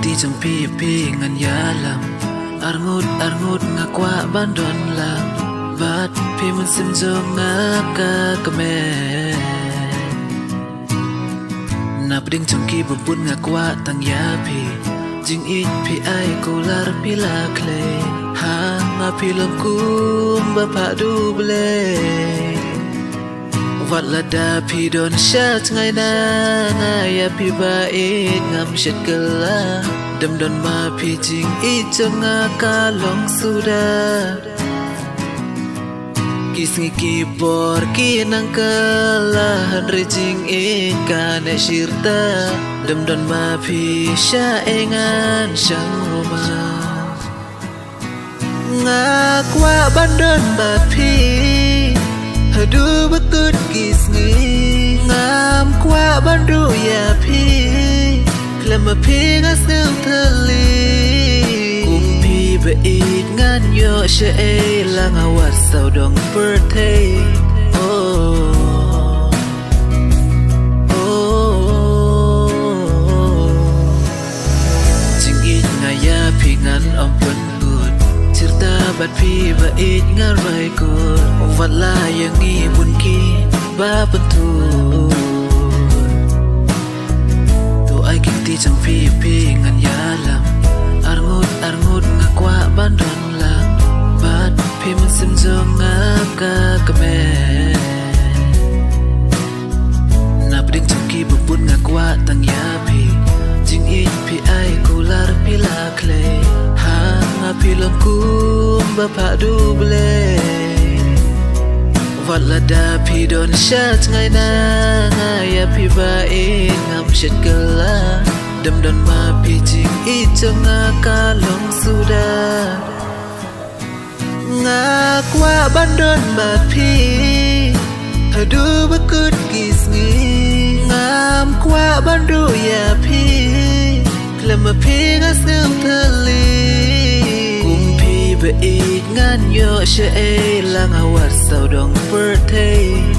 ti trong pi ngan ya lam arngut ngakwa bandon lam bat pi mun sim jo ngaka kame na pding trong ki bubun ngakwa tang ya pi jing it pi ai kular pila kle ha nga pi lam kum ba pa du ble wat la da pi don shat ngai na ya pi ba it ngam shet kala đâm đòn mà phi chính ít cho nga ca long suda kisngi ki bor ki nang kala hanre jing e ka ne shirta đâm đòn mà phi sha engan sang roma nga qua ban đơn mà phi hadu bakut kisngi ngam qua ban ru ya phi lama pinga sel thali kumpi ba it ngan yo she e lang awat sau dong birthday oh jing it nga ya pingan om pun good cerita bat pi ba it nga rai good wat la yang ngi bun ki ba betul ti trong pi ngan ya lam arngut ngakwa bandon lam bat pi mun sim jo ngaka kame na pding trong ki bubun ngakwa tang ya pi jing it pi ai kular pila kle ha nga pi lam kum ba pa du ble wat la da pi don shat ngai na ya pi ba e ngam shet kala đâm đòn mà pi jing i cho nga ca long suda nga qua ban đơn mà pi hadu bakut kisngi ngam qua ban ru ya pi klama pi nga sim thali kumpi ba it ngan yo she e lang awat sau dong birthday